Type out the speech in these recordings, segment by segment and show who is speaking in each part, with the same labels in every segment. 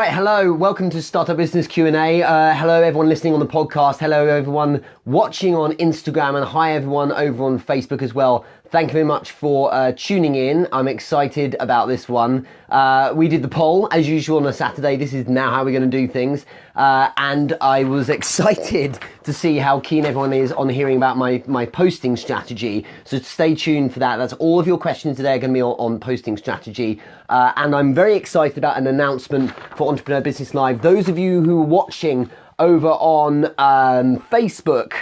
Speaker 1: Right, hello, welcome to Startup Business Q&A. Hello everyone listening on the podcast, hello everyone watching on Instagram, and hi everyone over on Facebook as well. Thank you very much for tuning in. I'm excited about this one. We did the poll as usual on a Saturday. This is now how we're going to do things. And I was excited to see how keen everyone is on hearing about my posting strategy. So stay tuned for that. That's all of your questions today are going to be on posting strategy. And I'm very excited about an announcement for Entrepreneur Business Live. Those of you who are watching over on Facebook,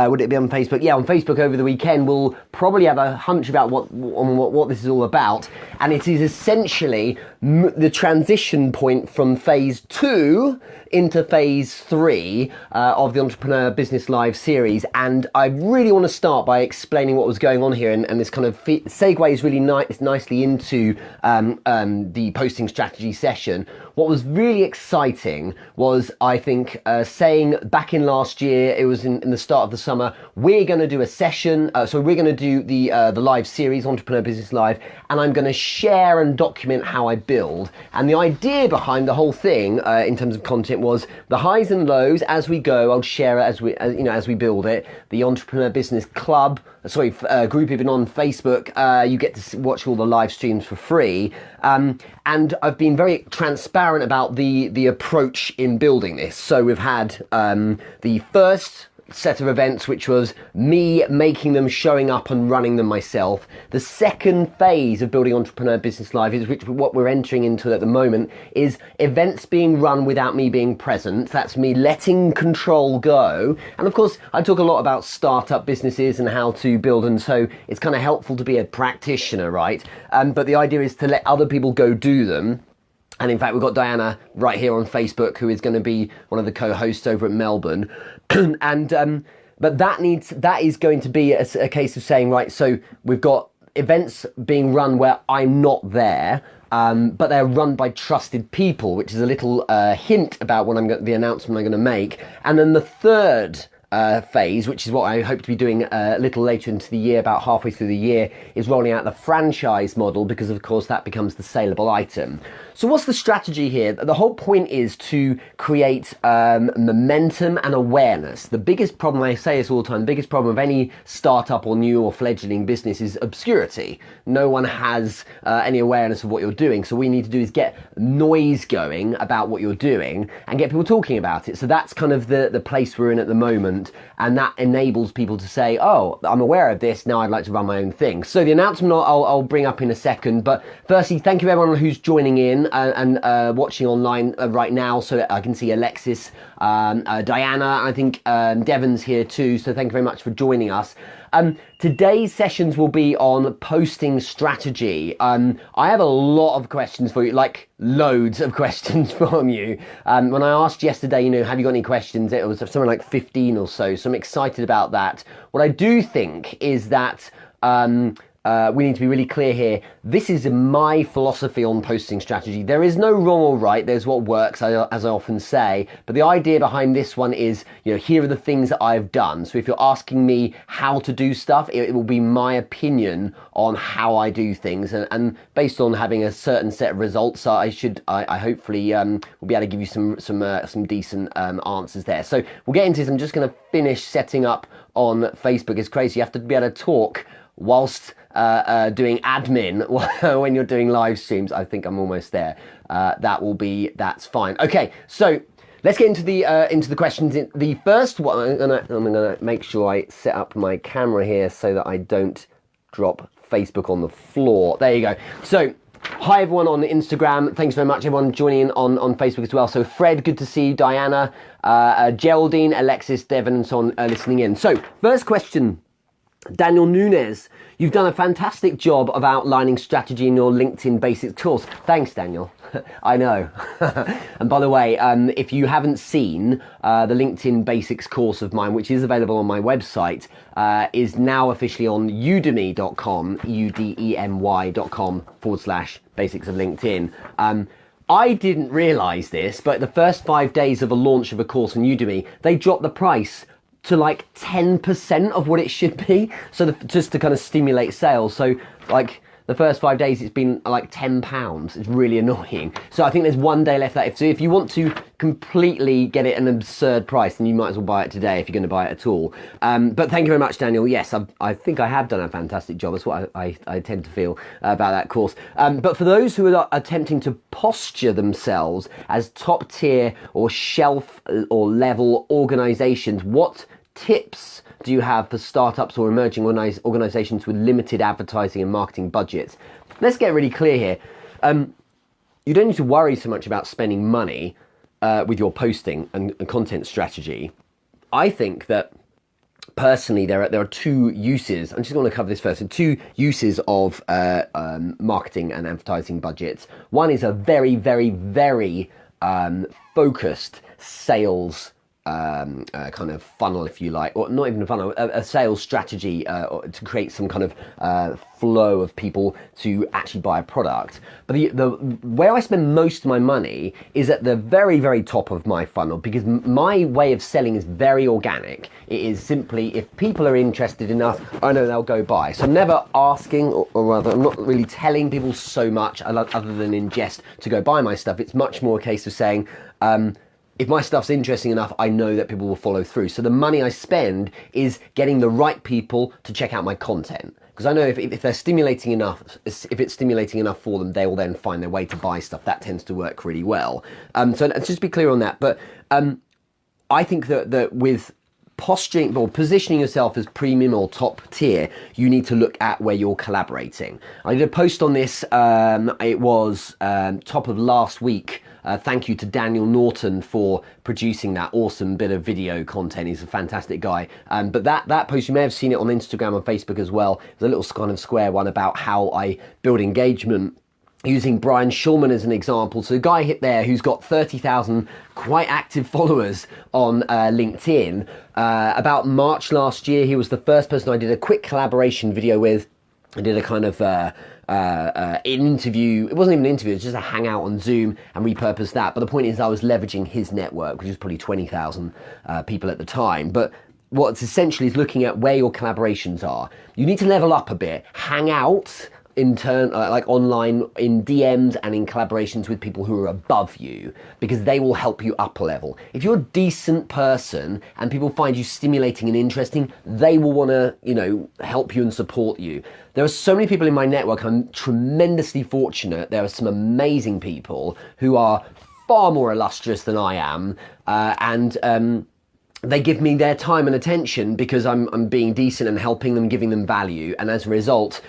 Speaker 1: would it be on Facebook? Yeah, on Facebook over the weekend, we'll probably have a hunch about what this is all about. And it is essentially the transition point from phase 2 into phase 3 of the Entrepreneur Business Live series. And I really want to start by explaining what was going on here, and this kind of segues really nicely into the posting strategy session. What was really exciting was, I think, saying back in last year, it was in the start of the summer, we're going to do a session, so we're going to do the live series, Entrepreneur Business Live, and I'm going to share and document how I build. And the idea behind the whole thing, in terms of content, was the highs and lows as we go. I'll share it as we build it. The Entrepreneur Business Club, group even on Facebook, you get to watch all the live streams for free. And I've been very transparent about the approach in building this. So we've had the first set of events, which was me making them, showing up and running them myself. The second phase of building Entrepreneur Business Live, what we're entering into at the moment, is events being run without me being present. That's me letting control go. And of course, I talk a lot about startup businesses and how to build, and so it's kind of helpful to be a practitioner, right? But the idea is to let other people go do them. And in fact, we've got Diana right here on Facebook, who is going to be one of the co-hosts over at Melbourne. But that is going to be a case of saying, right, so we've got events being run where I'm not there, but they're run by trusted people, which is a little hint about the announcement I'm going to make. And then the third phase, which is what I hope to be doing a little later into the year, about halfway through the year, is rolling out the franchise model, because of course that becomes the saleable item. So what's the strategy here? The whole point is to create momentum and awareness. The biggest problem, I say this all the time, the biggest problem of any startup or new or fledgling business is obscurity. No one has any awareness of what you're doing. So what we need to do is get noise going about what you're doing and get people talking about it. So that's kind of the place we're in at the moment. And that enables people to say, oh, I'm aware of this, now I'd like to run my own thing. So the announcement I'll bring up in a second. But firstly, thank you everyone who's joining in and watching online right now. So I can see Alexis, Diana, I think Devon's here too. So thank you very much for joining us. Today's sessions will be on posting strategy. I have a lot of questions for you, like loads of questions from you. When I asked yesterday, have you got any questions? It was something like 15 or so. So I'm excited about that. What I do think is that we need to be really clear here. This is my philosophy on posting strategy. There is no wrong or right. There's what works, as I often say. But the idea behind this one is, here are the things that I've done. So if you're asking me how to do stuff, it will be my opinion on how I do things. And based on having a certain set of results, I hopefully will be able to give you some decent answers there. So we'll get into this. I'm just going to finish setting up on Facebook. It's crazy. You have to be able to talk whilst doing admin when you're doing live streams. I think I'm almost there. That's fine. Okay, so let's get into the questions. The first one, I'm gonna make sure I set up my camera here so that I don't drop Facebook on the floor. There you go. So hi everyone on Instagram. Thanks very much everyone joining in on Facebook as well. So Fred, good to see you. Diana, Geraldine, Alexis, Devon, and so on listening in. So first question. Daniel Nunes, you've done a fantastic job of outlining strategy in your LinkedIn Basics course. Thanks, Daniel. I know. And by the way, if you haven't seen the LinkedIn Basics course of mine, which is available on my website, is now officially on udemy.com, udemy.com/basics of LinkedIn. I didn't realize this, but the first 5 days of a launch of a course on Udemy, they dropped the price to like 10% of what it should be, so just to kind of stimulate sales. So like the first 5 days it's been like £10. It's really annoying. So I think there's 1 day left. So if you want to completely get it an absurd price, then you might as well buy it today if you're going to buy it at all. But thank you very much, Daniel. Yes, I think I have done a fantastic job. That's what I tend to feel about that course. But for those who are attempting to posture themselves as top tier or shelf or level organizations, what tips do you have for startups or emerging organizations with limited advertising and marketing budgets? Let's get really clear here. You don't need to worry so much about spending money with your posting and content strategy. I think that personally there are two uses. I'm just going to cover this first. So two uses of marketing and advertising budgets. One is a very, very, very focused sales kind of funnel, if you like, or not even a funnel, a sales strategy to create some kind of flow of people to actually buy a product. But the where I spend most of my money is at the very, very top of my funnel, because my way of selling is very organic. It is simply, if people are interested enough, I know they'll go buy. So I'm never asking, or rather, I'm not really telling people so much, other than in jest, to go buy my stuff. It's much more a case of saying, if my stuff's interesting enough, I know that people will follow through. So the money I spend is getting the right people to check out my content. Because I know if they're stimulating enough, if it's stimulating enough for them, they will then find their way to buy stuff. That tends to work really well. So let's just be clear on that. But I think that with posturing or positioning yourself as premium or top tier, you need to look at where you're collaborating. I did a post on this, it was top of last week. Thank you to Daniel Norton for producing that awesome bit of video content. He's a fantastic guy. But that post, you may have seen it on Instagram and Facebook as well. It was a little kind of square one about how I build engagement using Brian Schulman as an example. So the guy hit there who's got 30,000 quite active followers on LinkedIn. About March last year, he was the first person I did a quick collaboration video with. I did a kind of interview. It wasn't even an interview, it was just a hangout on Zoom, and repurposed that. But the point is I was leveraging his network, which was probably 20,000 people at the time. But what's essentially is looking at where your collaborations are. You need to level up a bit. Hang out in turn, like online, in DMs and in collaborations with people who are above you, because they will help you up a level. If you're a decent person and people find you stimulating and interesting, they will want to, help you and support you. There are so many people in my network. I'm tremendously fortunate. There are some amazing people who are far more illustrious than I am, and they give me their time and attention because I'm being decent and helping them, giving them value, and as a result,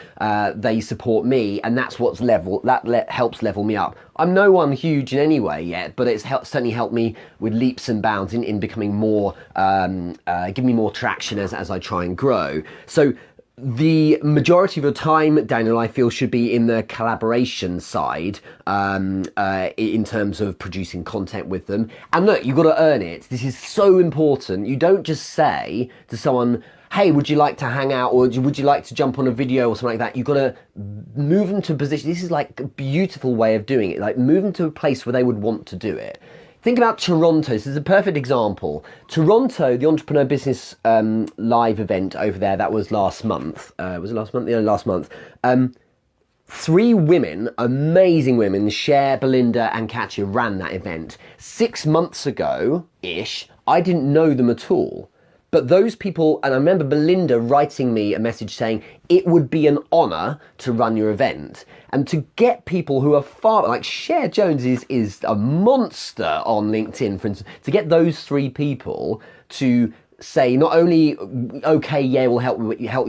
Speaker 1: they support me, and that's what's helps level me up. I'm no one huge in any way yet, but it's certainly helped me with leaps and bounds in becoming more, give me more traction as I try and grow. So the majority of your time, Daniel, I feel should be in the collaboration side, in terms of producing content with them. And look, you've got to earn it. This is so important. You don't just say to someone, hey, would you like to hang out, or would you like to jump on a video or something like that? You've got to move them to a position. This is like a beautiful way of doing it. Like, move them to a place where they would want to do it. Think about Toronto. This is a perfect example. Toronto, the Entrepreneur Business live event over there, that was last month. Was it last month? Yeah, last month. 3 women, amazing women, Cher, Belinda and Katya, ran that event. 6 months ago-ish, I didn't know them at all. But those people, and I remember Belinda writing me a message saying, it would be an honour to run your event. And to get people who are far, like Cher Jones is a monster on LinkedIn, for instance, to get those 3 people to say not only, okay, yeah, we'll help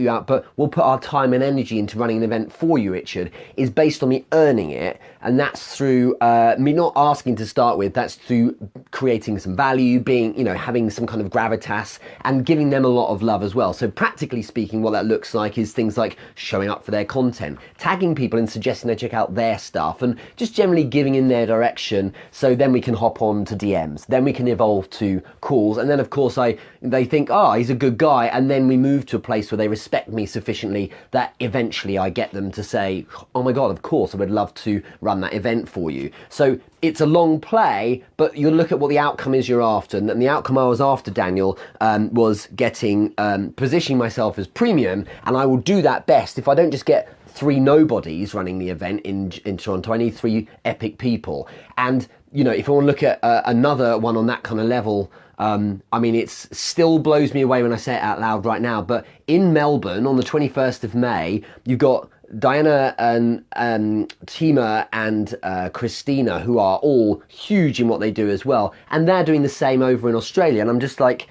Speaker 1: you out, but we'll put our time and energy into running an event for you, Richard, is based on me earning it. And that's through me not asking to start with. That's through creating some value, being, having some kind of gravitas, and giving them a lot of love as well. So practically speaking, what that looks like is things like showing up for their content, tagging people and suggesting they check out their stuff, and just generally giving in their direction. So then we can hop on to DMs, then we can evolve to calls, and then of course they think, he's a good guy, and then we move to a place where they respect me sufficiently that eventually I get them to say, oh my God, of course, I would love to run that event for you. So it's a long play, but you look at what the outcome is you're after. And the outcome I was after, Daniel, was getting, positioning myself as premium, and I will do that best if I don't just get 3 nobodies running the event in Toronto. I need 3 epic people. And, you know, if I want to look at another one on that kind of level, I mean, it still blows me away when I say it out loud right now, but in Melbourne on the 21st of May, you've got Diana and Tima and Christina, who are all huge in what they do as well. And they're doing the same over in Australia. And I'm just like,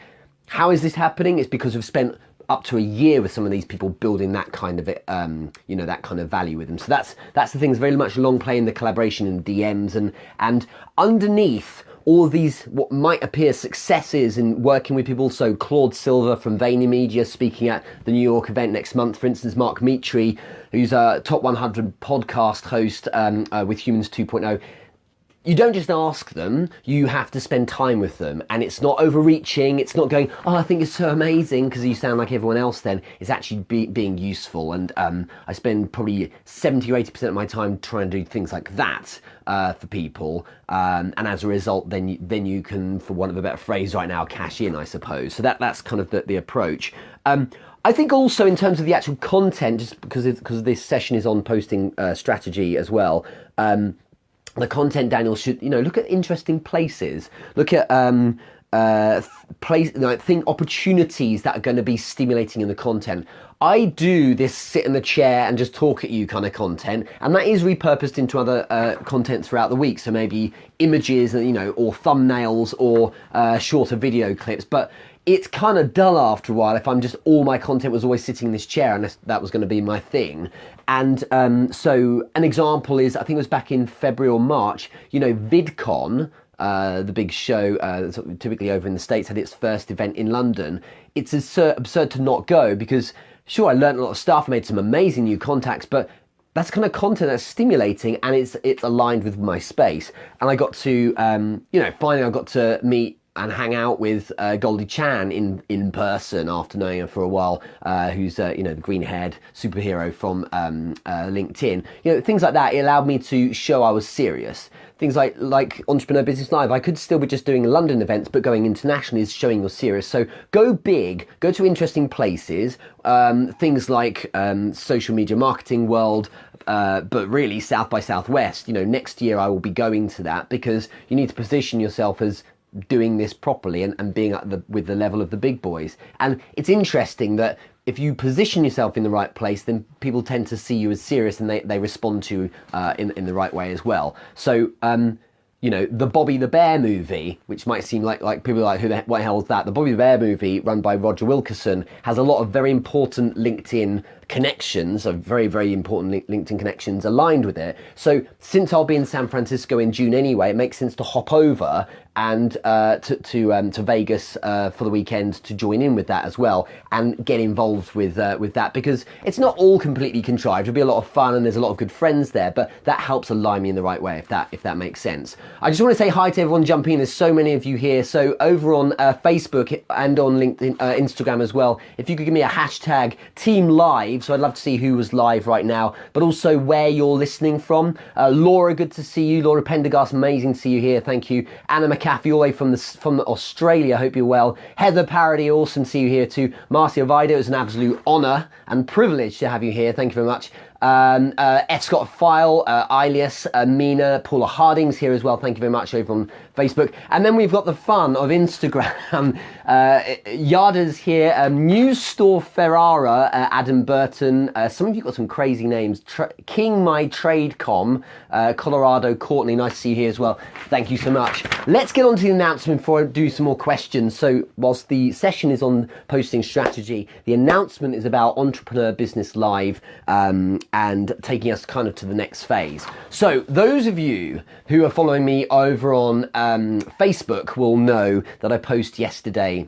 Speaker 1: how is this happening? It's because we've spent up to a year with some of these people building that kind of you know, that kind of value with them. So that's the thing. It's very much long play in the collaboration and DMs and underneath all of these what might appear successes in working with people. So Claude Silver from VaynerMedia speaking at the New York event next month. For instance, Mark Mitri, who's a top 100 podcast host with Humans 2.0. You don't just ask them, you have to spend time with them. And it's not overreaching, it's not going, oh, I think it's so amazing, because you sound like everyone else then. It's actually being useful. And I spend probably 70 or 80% of my time trying to do things like that for people. And as a result, then you can, for want of a better phrase right now, cash in, I suppose. So that's kind of the approach. I think also in terms of the actual content, just because this session is on posting strategy as well, the content, Daniel, should, you know, look at interesting places, look at think opportunities that are going to be stimulating in the content. I do this sit in the chair and just talk at you kind of content, and that is repurposed into other content throughout the week. So maybe images, you know, or thumbnails or shorter video clips. But it's kind of dull after a while if I'm just, all my content was always sitting in this chair and that was going to be my thing. And so an example is, I think it was back in February or March, you know, VidCon, the big show typically over in the States, had its first event in London. It's absurd to not go because, sure, I learned a lot of stuff, made some amazing new contacts, but that's kind of content that's stimulating and it's aligned with my space. And I got to, you know, finally I got to meet and hang out with Goldie Chan in person after knowing her for a while, who's you know, the green-haired superhero from LinkedIn. You know, things like that. It allowed me to show I was serious. Things like Entrepreneur Business Live. I could still be just doing London events, but going internationally is showing you're serious. So go big, go to interesting places. Things like social media marketing world, but really South by Southwest. You know, next year I will be going to that because you need to position yourself as doing this properly and being at with the level of the big boys. And it's interesting that if you position yourself in the right place, then people tend to see you as serious and they respond to you in the right way as well. So you know, the Bobby the Bear movie, which might seem like people are like, what the hell is that? The Bobby the Bear movie, run by Roger Wilkerson, has a lot of very important LinkedIn connections, very, very important LinkedIn connections aligned with it. So since I'll be in San Francisco in June anyway, it makes sense to hop over and to Vegas for the weekend to join in with that as well and get involved with that, because it's not all completely contrived. It'll be a lot of fun and there's a lot of good friends there, but that helps align me in the right way, if that makes sense. I just want to say hi to everyone jumping in. There's so many of you here. So over on Facebook and on LinkedIn, Instagram as well, if you could give me a hashtag Team Live, so I'd love to see who was live right now, but also where you're listening from. Laura, good to see you. Laura Pendergast, amazing to see you here. Thank you. Anna McCaffrey, all the way from Australia. Hope you're well. Heather Parody, awesome to see you here too. Marcia Vida, it was an absolute honour and privilege to have you here. Thank you very much. F. Scott File, Ilias, Mina, Paula Harding's here as well. Thank you very much over on Facebook. And then we've got the fun of Instagram. Yada's here, News Store Ferrara, Adam Burton. Some of you got some crazy names. King My Tradecom, Colorado Courtney, nice to see you here as well. Thank you so much. Let's get on to the announcement before I do some more questions. So whilst the session is on posting strategy, the announcement is about Entrepreneur Business Live, and taking us kind of to the next phase. So those of you who are following me over on Facebook will know that I posted yesterday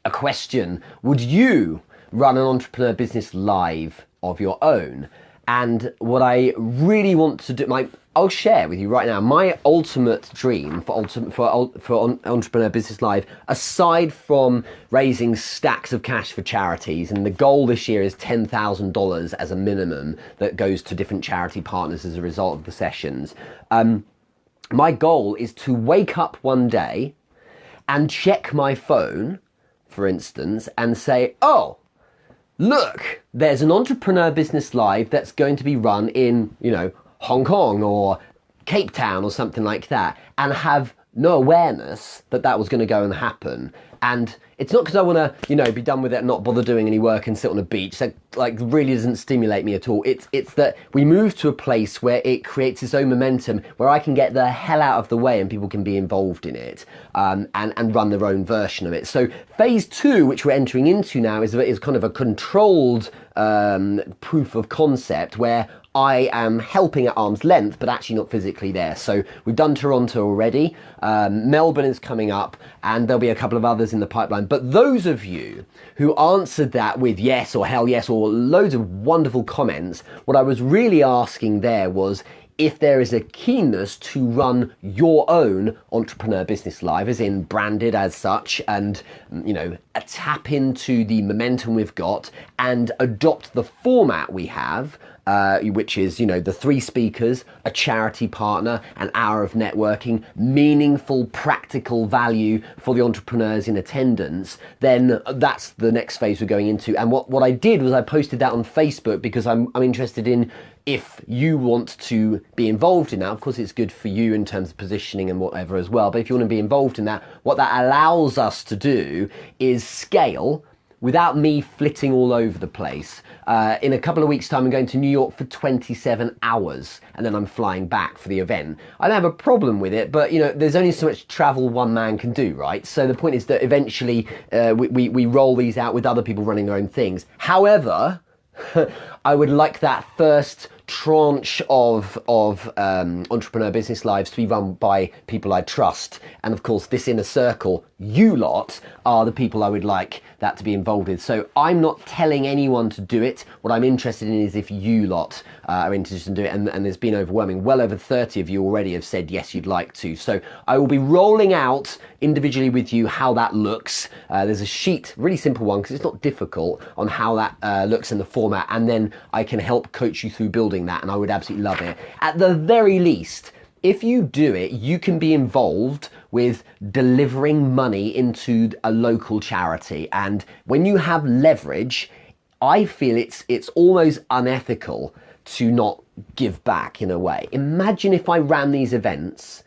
Speaker 1: a question: would you run an Entrepreneur Business Live of your own? And what I really want to do, I'll share with you right now my ultimate dream for Entrepreneur Business Live, aside from raising stacks of cash for charities, and the goal this year is $10,000 as a minimum that goes to different charity partners as a result of the sessions. My goal is to wake up one day and check my phone, for instance, and say, oh, look, there's an Entrepreneur Business Live that's going to be run in, Hong Kong or Cape Town or something like that, and have no awareness that that was going to go and happen. And it's not because I want to, be done with it and not bother doing any work and sit on a beach. That really doesn't stimulate me at all. It's that we move to a place where it creates its own momentum, where I can get the hell out of the way and people can be involved in it, and run their own version of it. So phase 2, which we're entering into now, is kind of a controlled proof of concept where I am helping at arm's length, but actually not physically there. So we've done Toronto already. Melbourne is coming up, and there'll be a couple of others in the pipeline. But those of you who answered that with yes or hell yes or loads of wonderful comments, what I was really asking there was if there is a keenness to run your own Entrepreneur Business Live, as in branded as such, and tap into the momentum we've got and adopt the format we have, which is, the 3 speakers, a charity partner, an hour of networking, meaningful, practical value for the entrepreneurs in attendance, then that's the next phase we're going into. And what I did was I posted that on Facebook because I'm interested in if you want to be involved in that. Of course, it's good for you in terms of positioning and whatever as well. But if you want to be involved in that, what that allows us to do is scale without me flitting all over the place. In a couple of weeks' time, I'm going to New York for 27 hours, and then I'm flying back for the event. I don't have a problem with it, but there's only so much travel one man can do, right? So the point is that eventually we roll these out with other people running their own things. However, I would like that first tranche of Entrepreneur Business Lives to be run by people I trust. And of course, this inner circle, you lot, are the people I would like that to be involved with. So I'm not telling anyone to do it. What I'm interested in is if you lot are interested in doing it. And there's been overwhelming. Well over 30 of you already have said yes, you'd like to. So I will be rolling out individually with you how that looks. There's a sheet, really simple one, because it's not difficult, on how that looks in the format. And then I can help coach you through building that, and I would absolutely love it. At the very least, if you do it, you can be involved with delivering money into a local charity. And when you have leverage, I feel it's almost unethical to not give back in a way. Imagine if I ran these events,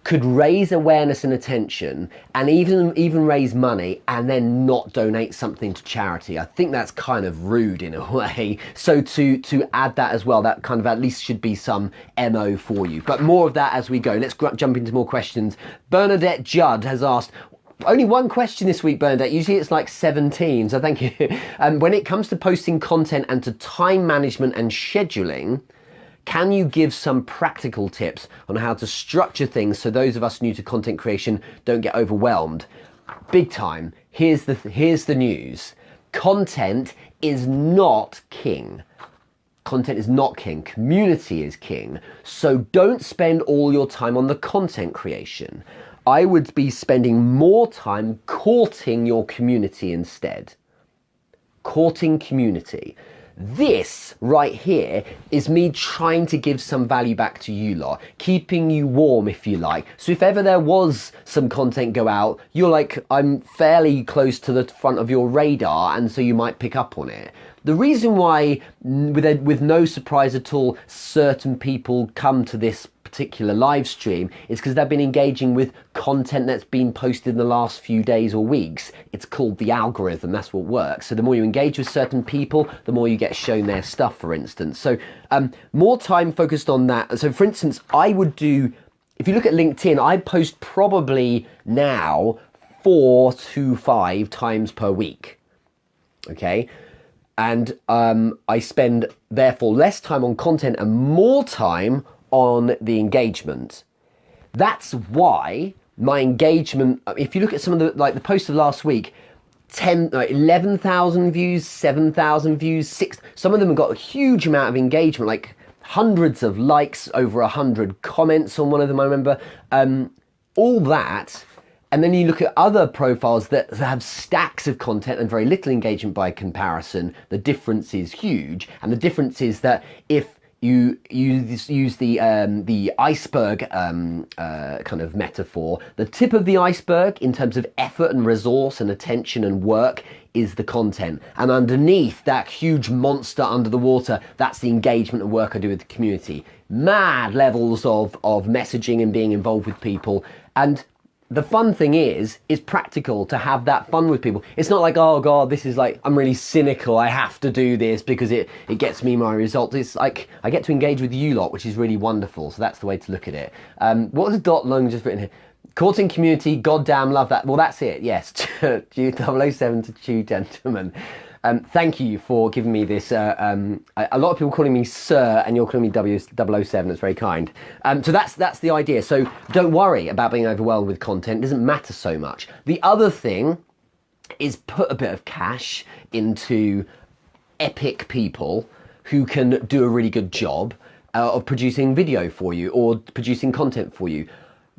Speaker 1: could raise awareness and attention, and even raise money, and then not donate something to charity. I think that's kind of rude in a way. So to add that as well, that kind of at least should be some MO for you. But more of that as we go. Let's jump into more questions. Bernadette Judd has asked, only one question this week, Bernadette. Usually it's like 17, so thank you. When it comes to posting content and to time management and scheduling, can you give some practical tips on how to structure things so those of us new to content creation don't get overwhelmed? Big time. Here's the news. Content is not king. Content is not king. Community is king. So don't spend all your time on the content creation. I would be spending more time courting your community instead. Courting community. This right here is me trying to give some value back to you lot, keeping you warm if you like. So if ever there was some content go out, you're like, I'm fairly close to the front of your radar, and so you might pick up on it. The reason why, with no surprise at all, certain people come to this particular live stream is because they've been engaging with content that's been posted in the last few days or weeks. It's called the algorithm. That's what works. So the more you engage with certain people, the more you get shown their stuff, for instance. So more time focused on that. So for instance, I would do, if you look at LinkedIn, I post probably now 4 to 5 times per week. Okay. And I spend therefore less time on content and more time on the engagement. That's why my engagement, if you look at some of the posts of last week, 11,000 views, 7,000 views, 6, some of them have got a huge amount of engagement, like hundreds of likes, over 100 comments on one of them, I remember, all that. And then you look at other profiles that have stacks of content and very little engagement by comparison. The difference is huge. And the difference is that if you use the iceberg kind of metaphor. The tip of the iceberg in terms of effort and resource and attention and work is the content, and underneath that huge monster under the water, that's the engagement and work I do with the community. Mad levels of messaging and being involved with people. And the fun thing is practical to have that fun with people. It's not like, oh God, this is like, I'm really cynical, I have to do this because it gets me my results. It's like, I get to engage with you lot, which is really wonderful. So that's the way to look at it. What was Dot Lung just written here? Caught in community, goddamn love that. Well, that's it, yes. 007 to Chew Gentleman. Thank you for giving me this. A lot of people calling me Sir, and you're calling me W007. It's very kind. So that's the idea. So don't worry about being overwhelmed with content. It doesn't matter so much. The other thing is put a bit of cash into epic people who can do a really good job of producing video for you or producing content for you.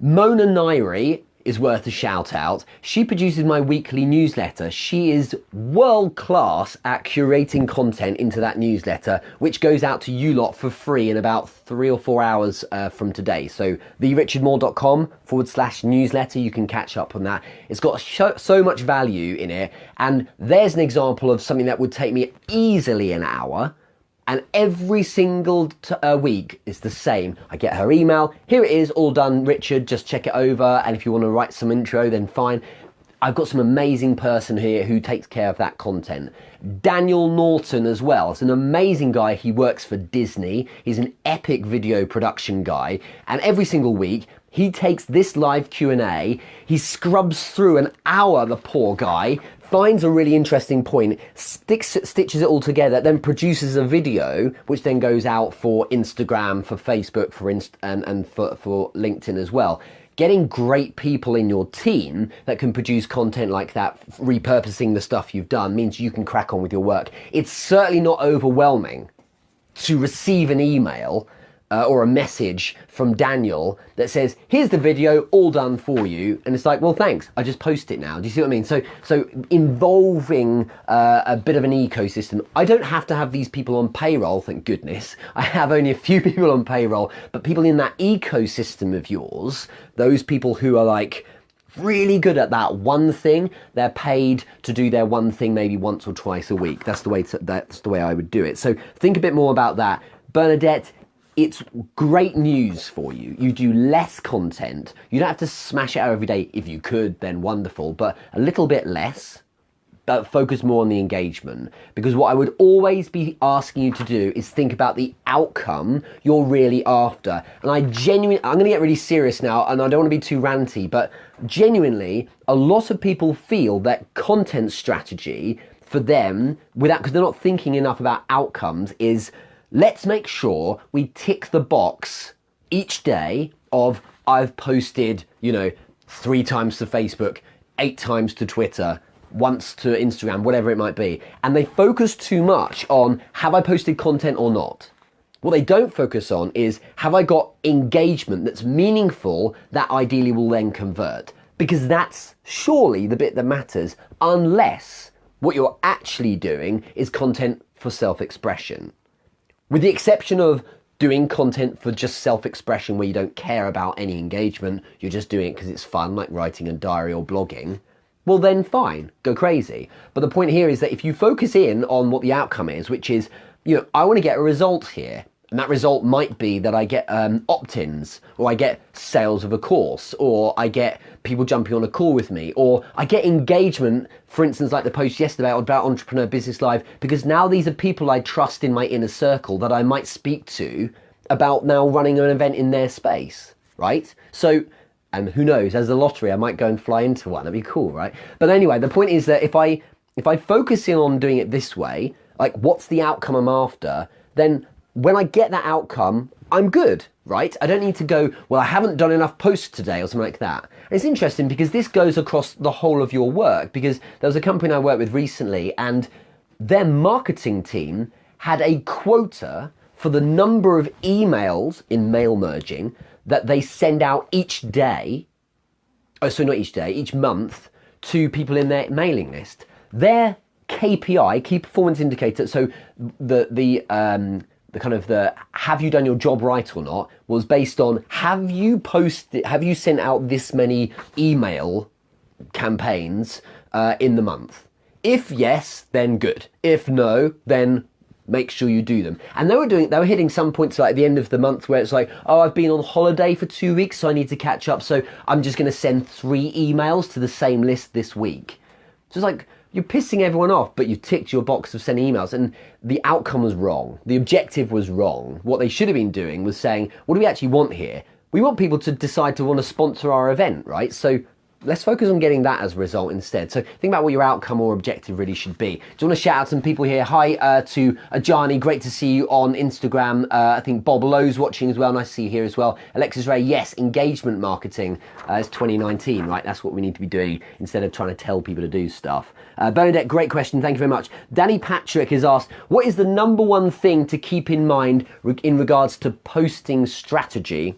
Speaker 1: Mona Nairi is worth a shout out. She produces my weekly newsletter. She is world class at curating content into that newsletter, which goes out to you lot for free in about 3 or 4 hours from today. So therichardmoore.com/newsletter, you can catch up on that. It's got so much value in it. And there's an example of something that would take me easily an hour. And every single week is the same. I get her email. Here it is, all done, Richard. Just check it over. And if you want to write some intro, then fine. I've got some amazing person here who takes care of that content. Daniel Norton as well. It's an amazing guy. He works for Disney. He's an epic video production guy. And every single week, he takes this live Q&A. He scrubs through an hour, the poor guy, finds a really interesting point, stitches it all together, then produces a video, which then goes out for Instagram, for Facebook, and for LinkedIn as well. Getting great people in your team that can produce content like that, repurposing the stuff you've done, means you can crack on with your work. It's certainly not overwhelming to receive an email or a message from Daniel that says, here's the video all done for you. And it's like, well, thanks, I just post it now. Do you see what I mean? So involving a bit of an ecosystem. I don't have to have these people on payroll, thank goodness. I have only a few people on payroll, but people in that ecosystem of yours, those people who are like really good at that one thing, they're paid to do their one thing maybe once or twice a week. That's the way I would do it. So think a bit more about that. Bernadette, it's great news for you. You do less content. You don't have to smash it out every day. If you could, then wonderful, but a little bit less, but focus more on the engagement. Because what I would always be asking you to do is think about the outcome you're really after. And I'm gonna get really serious now, and I don't wanna be too ranty, but genuinely, a lot of people feel that content strategy for them, because they're not thinking enough about outcomes, is let's make sure we tick the box each day of I've posted, 3 times to Facebook, 8 times to Twitter, once to Instagram, whatever it might be. And they focus too much on, have I posted content or not? What they don't focus on is, have I got engagement that's meaningful that ideally will then convert? Because that's surely the bit that matters, unless what you're actually doing is content for self-expression. With the exception of doing content for just self-expression where you don't care about any engagement, you're just doing it because it's fun, like writing a diary or blogging, well then fine, go crazy. But the point here is that if you focus in on what the outcome is, which is, I want to get a result here. And that result might be that I get opt-ins, or I get sales of a course, or I get people jumping on a call with me, or I get engagement, for instance, like the post yesterday about Entrepreneur Business Live, because now these are people I trust in my inner circle that I might speak to about now running an event in their space, right? So, and who knows, as a lottery, I might go and fly into one. That'd be cool, right? But anyway, the point is that if I focus in on doing it this way, like what's the outcome I'm after, then when I get that outcome, I'm good, right? I don't need to go, well, I haven't done enough posts today or something like that. And it's interesting because this goes across the whole of your work, because there was a company I worked with recently and their marketing team had a quota for the number of emails in mail merging that they send out each day, not each day, each month to people in their mailing list. Their KPI, key performance indicator, so the the have you done your job right or not was based on have you sent out this many email campaigns in the month? If yes, then good. If no, then make sure you do them. And they were hitting some points like at the end of the month where it's like, oh, I've been on holiday for 2 weeks, so I need to catch up. So I'm just going to send 3 emails to the same list this week. So it's like, you're pissing everyone off, but you ticked your box of sending emails, and the outcome was wrong. The objective was wrong. What they should have been doing was saying, what do we actually want here? We want people to decide to want to sponsor our event, right? So let's focus on getting that as a result instead. So think about what your outcome or objective really should be. Do you want to shout out some people here? Hi to Ajani, great to see you on Instagram. I think Bob Lowe's watching as well, nice to see you here as well. Alexis Ray, yes, engagement marketing is 2019, right? That's what we need to be doing instead of trying to tell people to do stuff. Bernadette, great question, thank you very much. Danny Patrick has asked, what is the number one thing to keep in mind in regards to posting strategy?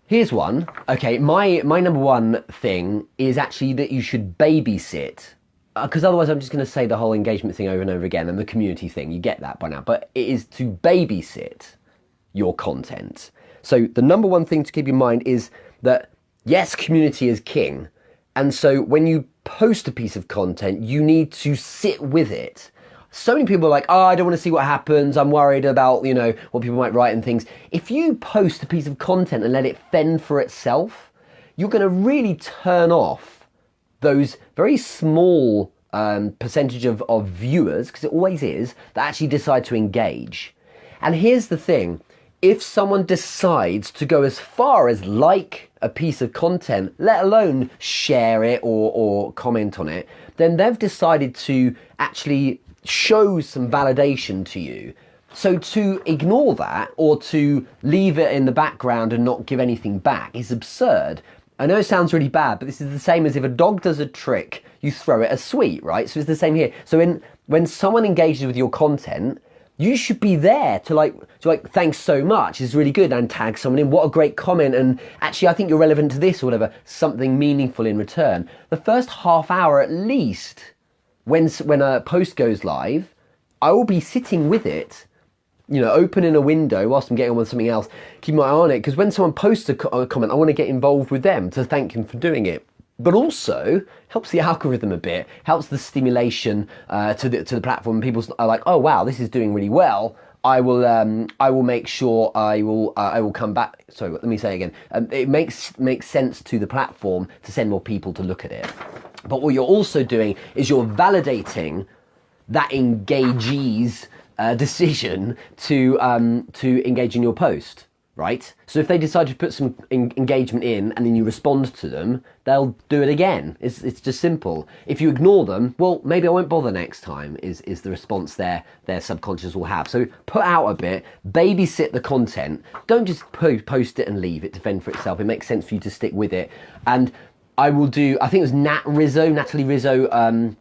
Speaker 1: Here's one. Okay, my number one thing is actually that you should babysit. Because otherwise I'm just going to say the whole engagement thing over and over again and the community thing. You get that by now. But it is to babysit your content. So the number one thing to keep in mind is that, yes, community is king. And so when you post a piece of content, you need to sit with it. So many people are like, oh, I don't want to see what happens. I'm worried about, what people might write and things. If you post a piece of content and let it fend for itself, you're going to really turn off those very small percentage of viewers, because it always is, that actually decide to engage. And here's the thing. If someone decides to go as far as like a piece of content, let alone share it or comment on it, then they've decided to actually show some validation to you. So to ignore that or to leave it in the background and not give anything back is absurd. I know it sounds really bad, but this is the same as if a dog does a trick, you throw it a sweet, right? So it's the same here. So when someone engages with your content, you should be there to thanks so much, it's really good, and tag someone in, what a great comment, and actually I think you're relevant to this or whatever, something meaningful in return. The first half hour at least, when a post goes live, I will be sitting with it, opening a window whilst I'm getting on with something else, keep my eye on it, because when someone posts a comment, I want to get involved with them to thank them for doing it. But also helps the algorithm a bit, helps the stimulation to the platform. People are like, oh wow, this is doing really well. I will make sure I will come back. Sorry, let me say again. It makes sense to the platform to send more people to look at it. But what you're also doing is you're validating that engagee's decision to engage in your post, right? So if they decide to put some engagement in and then you respond to them, they'll do it again. It's just simple. If you ignore them, well, maybe I won't bother next time, is the response their subconscious will have. So put out a bit, babysit the content. Don't just post it and leave it to fend for itself. It makes sense for you to stick with it. And I think it was Natalie Rizzo,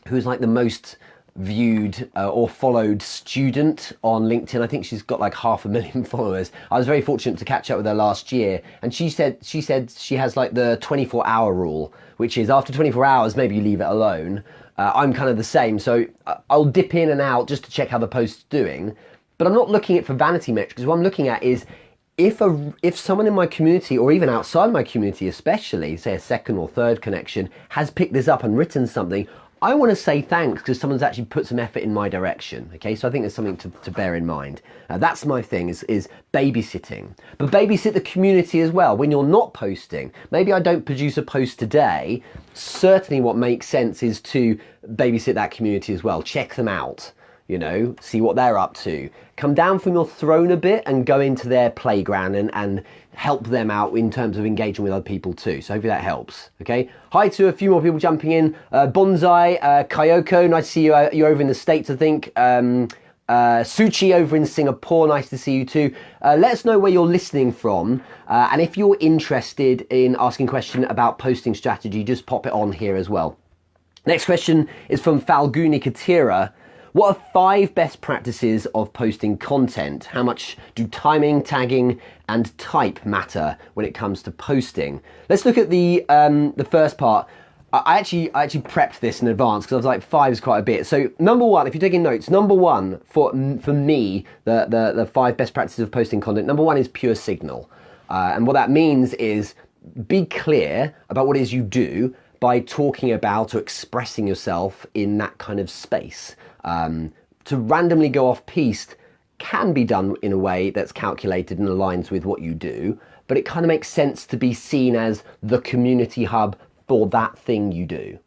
Speaker 1: who's like the most viewed or followed student on LinkedIn. I think she's got like 500,000 followers. I was very fortunate to catch up with her last year, and she said she has like the 24-hour rule, which is after 24 hours maybe you leave it alone. I'm kind of the same, so I'll dip in and out just to check how the post's doing, but I'm not looking at for vanity metrics. What I'm looking at is if someone in my community, or even outside my community especially, say a second or third connection, has picked this up and written something, I want to say thanks because someone's actually put some effort in my direction. Okay, so I think there's something to bear in mind. That's my thing, is babysitting. But babysit the community as well. When you're not posting, maybe I don't produce a post today, certainly what makes sense is to babysit that community as well. Check them out. See what they're up to. Come down from your throne a bit and go into their playground and help them out in terms of engaging with other people too. So hopefully that helps, okay? Hi to a few more people jumping in. Bonsai, Kayoko, nice to see you. You're over in the States, I think. Suchi over in Singapore, nice to see you too. Let us know where you're listening from. And if you're interested in asking a question about posting strategy, just pop it on here as well. Next question is from Falguni Katira. What are 5 best practices of posting content? How much do timing, tagging, and type matter when it comes to posting? Let's look at the first part. I actually prepped this in advance because I was like, 5 is quite a bit. So number one, if you're taking notes, number one for me, the 5 best practices of posting content. Number one is pure signal, and what that means is be clear about what it is you do by talking about or expressing yourself in that kind of space. To randomly go off piste can be done in a way that's calculated and aligns with what you do, but it kind of makes sense to be seen as the community hub for that thing you do.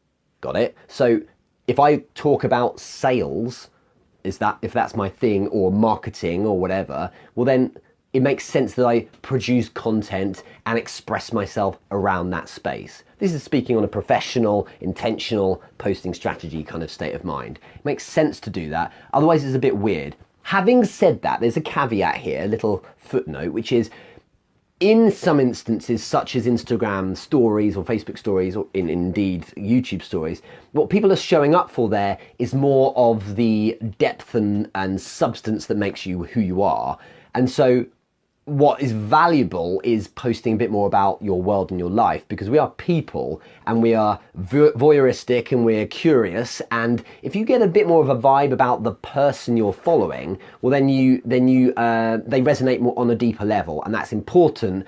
Speaker 1: Got it? So if I talk about sales, if that's my thing, or marketing or whatever, well then it makes sense that I produce content and express myself around that space. This is speaking on a professional, intentional posting strategy kind of state of mind. It makes sense to do that, otherwise it's a bit weird. Having said that, there's a caveat here, a little footnote, which is in some instances, such as Instagram stories or Facebook stories, or indeed YouTube stories, what people are showing up for there is more of the depth and substance that makes you who you are. And so what is valuable is posting a bit more about your world and your life, because we are people and we are voyeuristic and we're curious, and if you get a bit more of a vibe about the person you're following, well then they resonate more on a deeper level, and that's important,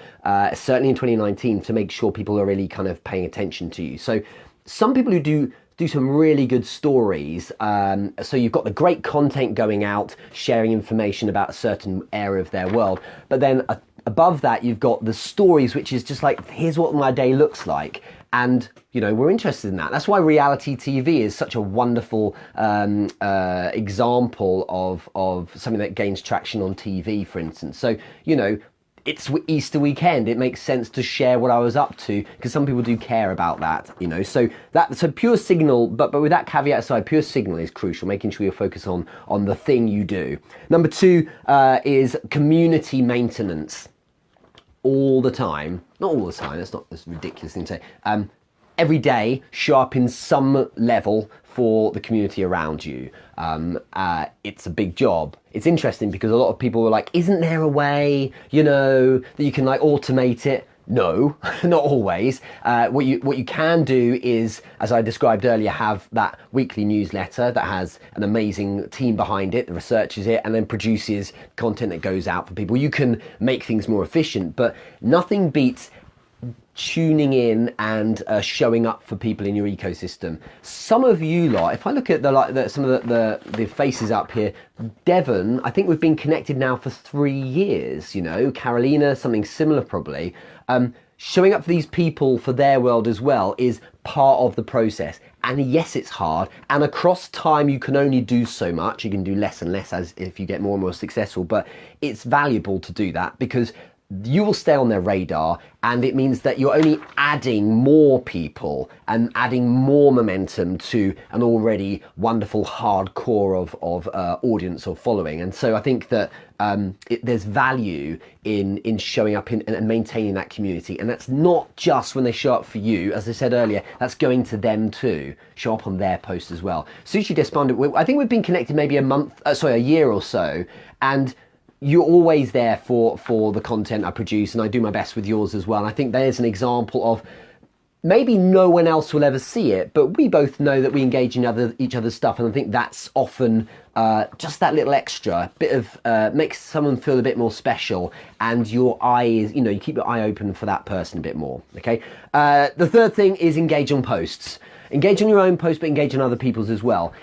Speaker 1: certainly in 2019, to make sure people are really kind of paying attention to you. So some people who do some really good stories. So you've got the great content going out, sharing information about a certain area of their world. But then above that, you've got the stories, which is just like, here's what my day looks like. And, you know, we're interested in that. That's why reality TV is such a wonderful example of something that gains traction on TV, for instance. So, you know, it's Easter weekend. It makes sense to share what I was up to, because some people do care about that, you know. So pure signal, but with that caveat aside, pure signal is crucial, making sure you focus on the thing you do. Number 2 is community maintenance. All the time, not all the time, that's not a ridiculous thing to say. Every day, show up in some level for the community around you. It's a big job. It's interesting because a lot of people were like, isn't there a way, you know, that you can like automate it? No, not always. What you can do is, as I described earlier, have that weekly newsletter that has an amazing team behind it that researches it and then produces content that goes out for people. You can make things more efficient, but nothing beats tuning in and showing up for people in your ecosystem. Some of you lot, if I look at some of the faces up here, Devon, I think we've been connected now for 3 years, you know, Carolina, something similar probably. Showing up for these people for their world as well is part of the process. And yes, it's hard. And across time, you can only do so much. You can do less and less as if you get more and more successful, but it's valuable to do that because you will stay on their radar, and it means that you're only adding more people and adding more momentum to an already wonderful hardcore of audience or following. And so I think that there's value in showing up and maintaining that community. And that's not just when they show up for you. As I said earlier, that's going to them too. Show up on their post as well. Sushi Despondent, I think we've been connected maybe a year or so, and you're always there for the content I produce, and I do my best with yours as well. And I think there's an example of maybe no one else will ever see it, but we both know that we engage in each other's stuff, and I think that's often just that little extra bit of makes someone feel a bit more special, and your eye is, you know, you keep your eye open for that person a bit more. Okay. The third thing is engage on posts. Engage on your own post, but engage on other people's as well.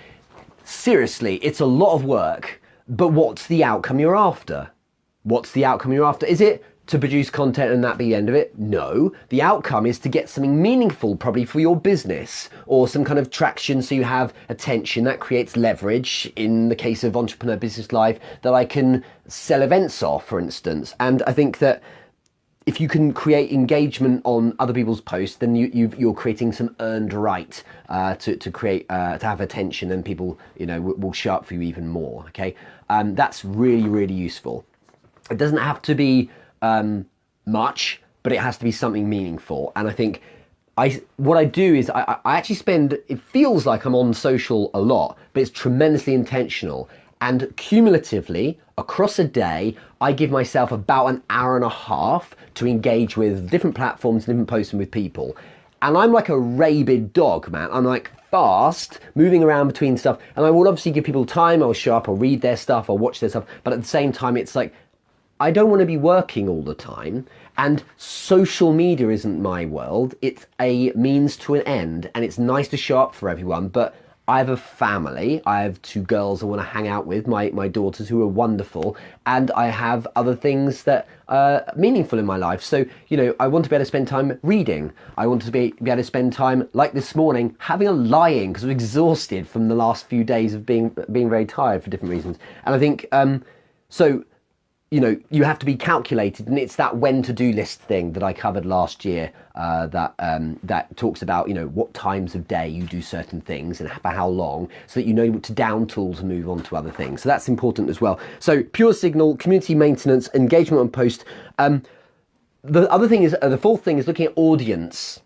Speaker 1: Seriously, it's a lot of work. But what's the outcome you're after? What's the outcome you're after? Is it to produce content and that be the end of it? No. The outcome is to get something meaningful, probably for your business, or some kind of traction so you have attention. That creates leverage in the case of Entrepreneur Business Live that I can sell events off, for instance. And I think that if you can create engagement on other people's posts, then you're creating some earned right to have attention, and people, you know, will show up for you even more. Okay, that's really, really useful. It doesn't have to be much, but it has to be something meaningful. And I think what I do is I actually spend. It feels like I'm on social a lot, but it's tremendously intentional. And cumulatively, across a day, I give myself about an hour and a half to engage with different platforms, different posts, and with people. And I'm like a rabid dog, man. I'm like fast, moving around between stuff. And I will obviously give people time. I'll show up, I'll read their stuff, I'll watch their stuff. But at the same time, it's like, I don't want to be working all the time. And social media isn't my world. It's a means to an end. And it's nice to show up for everyone. But I have a family. I have 2 girls I want to hang out with, my daughters, who are wonderful. And I have other things that are meaningful in my life. So, you know, I want to be able to spend time reading. I want to be able to spend time, like this morning, having a lie-in because I'm exhausted from the last few days of being very tired for different reasons. And I think, so, you know, you have to be calculated, and it's that when to do list thing that I covered last year that talks about, you know, what times of day you do certain things and for how long, so that you know to down tools and move on to other things. So that's important as well. So pure signal, community maintenance, engagement on post. The other thing is, the fourth thing is looking at audience.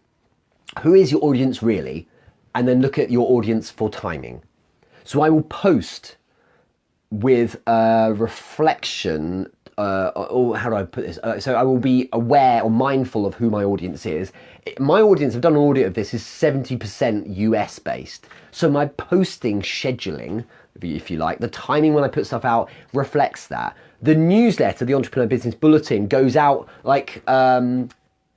Speaker 1: Who is your audience really? And then look at your audience for timing. So I will post with a reflection, or how do I put this? So I will be aware or mindful of who my audience is. My audience, I've done an audit of this, is 70% US based. So my posting scheduling, if you like, the timing when I put stuff out reflects that. The newsletter, the Entrepreneur Business Bulletin, goes out like in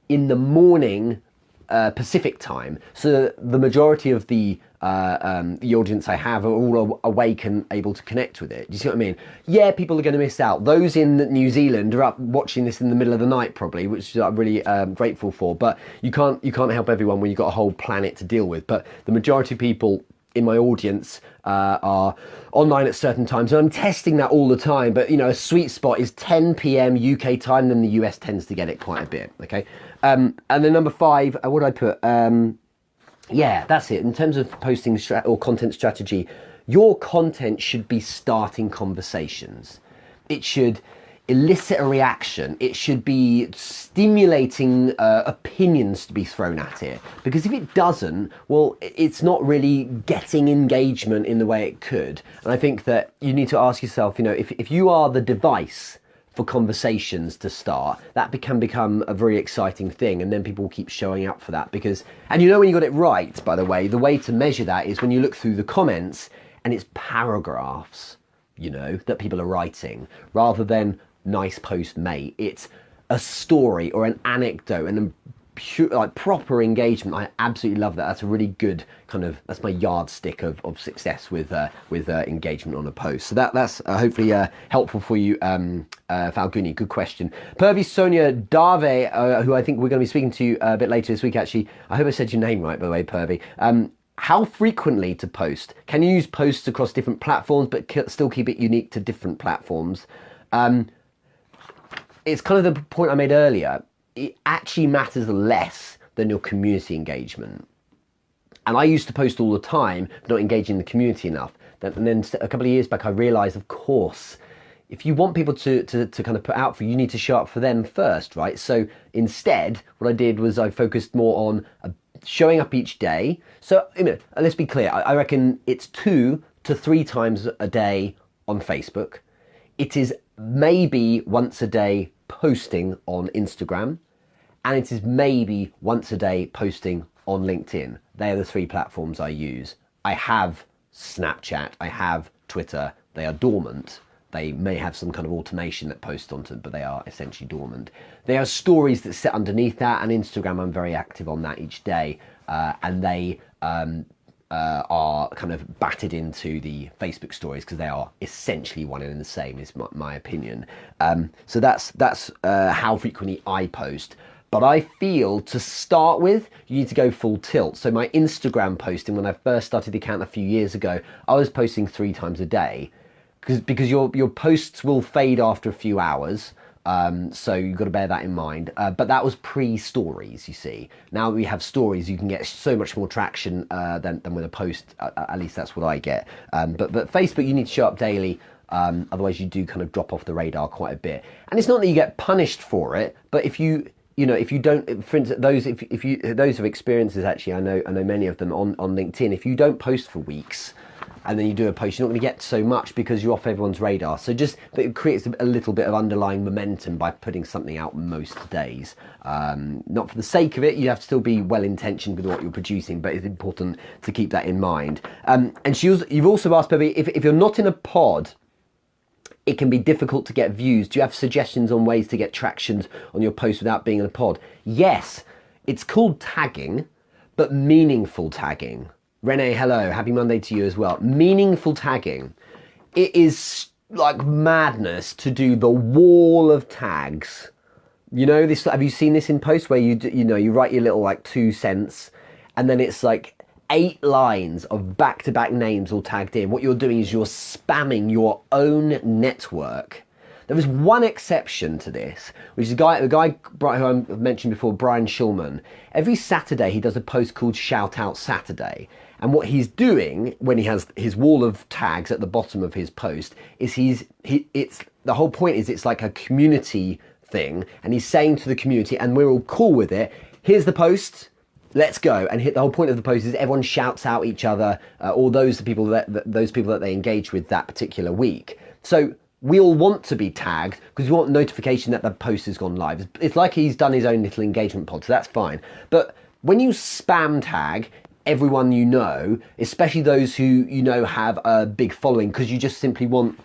Speaker 1: the morning Pacific time. So the majority of the audience I have are all awake and able to connect with it. Do you see what I mean? Yeah, people are going to miss out. Those in New Zealand are up watching this in the middle of the night probably, which I'm really grateful for. But you can't help everyone when you've got a whole planet to deal with. But the majority of people in my audience are online at certain times, and I'm testing that all the time. But you know, a sweet spot is 10 p.m. UK time, then the US tends to get it quite a bit. Okay, and then number 5, what did I put? Yeah, that's it. In terms of posting or content strategy, your content should be starting conversations. It should elicit a reaction. It should be stimulating opinions to be thrown at it. Because if it doesn't, well, it's not really getting engagement in the way it could. And I think that you need to ask yourself, you know, if you are the device for conversations to start, that can become a very exciting thing, and then people will keep showing up for that. Because, and you know when you got it right, by the way to measure that is when you look through the comments and it's paragraphs, you know, that people are writing, rather than nice post mate. It's a story or an anecdote and a pure, like proper engagement. I absolutely love that. That's a really good kind of, that's my yardstick of success with engagement on a post. So that's hopefully helpful for you, Falguni. Good question. Purvi Sonia Dave, who I think we're going to be speaking to a bit later this week, actually. I hope I said your name right, by the way, Purvi. How frequently to post? Can you use posts across different platforms but still keep it unique to different platforms? It's kind of the point I made earlier. It actually matters less than your community engagement. And I used to post all the time, but not engaging the community enough. And then a couple of years back, I realized, of course, if you want people to kind of put out for you, you need to show up for them first, right? So instead, what I did was I focused more on showing up each day. So, you know, let's be clear. I reckon it's 2 to 3 times a day on Facebook. It is maybe once a day posting on Instagram, and it is maybe once a day posting on LinkedIn. They are the 3 platforms I use. I have Snapchat, I have Twitter. They are dormant. They may have some kind of automation that posts onto them, but they are essentially dormant. There are stories that sit underneath that, and Instagram, I'm very active on that each day, and they are kind of batted into the Facebook stories because they are essentially one and the same, is my opinion. So that's how frequently I post. But I feel to start with, you need to go full tilt. So my Instagram posting, when I first started the account a few years ago, I was posting 3 times a day because your posts will fade after a few hours. So you've got to bear that in mind. But that was pre-stories, you see. Now that we have stories, you can get so much more traction than with a post. At least that's what I get. But Facebook, you need to show up daily. Otherwise, you do kind of drop off the radar quite a bit. And it's not that you get punished for it, but if you don't, for instance, those have experiences, actually, I know many of them on LinkedIn. If you don't post for weeks, and then you do a post, you're not going to get so much because you're off everyone's radar. So but it creates a little bit of underlying momentum by putting something out most days. Not for the sake of it, you have to still be well-intentioned with what you're producing, but it's important to keep that in mind. And you've also asked, Bobby, if you're not in a pod, it can be difficult to get views. Do you have suggestions on ways to get traction on your post without being in a pod? Yes, it's called tagging, but meaningful tagging. Renee, hello, happy Monday to you as well. Meaningful tagging. It is like madness to do the wall of tags. You know this? Have you seen this in posts where you write your little like 2 cents, and then it's like 8 lines of back-to-back names all tagged in. What you're doing is you're spamming your own network. There is one exception to this, which is the guy who I mentioned before, Brian Schulman. Every Saturday he does a post called Shout Out Saturday. And what he's doing when he has his wall of tags at the bottom of his post is the whole point is it's like a community thing, and he's saying to the community, and we're all cool with it, here's the post, let's go. And the whole point of the post is everyone shouts out each other, or those people that they engage with that particular week. So we all want to be tagged because we want notification that the post has gone live. It's like he's done his own little engagement pod, so that's fine. But when you spam tag everyone you know, especially those who you know have a big following, because you just simply want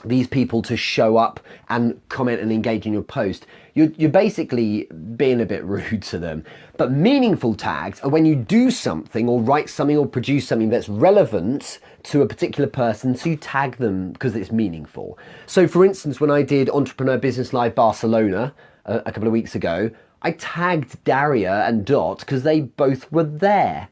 Speaker 1: these people to show up and comment and engage in your post, you're basically being a bit rude to them. But meaningful tags are when you do something or write something or produce something that's relevant to a particular person, so you tag them because it's meaningful. So for instance, when I did Entrepreneur Business Live Barcelona a couple of weeks ago, I tagged Daria and Dot because they both were there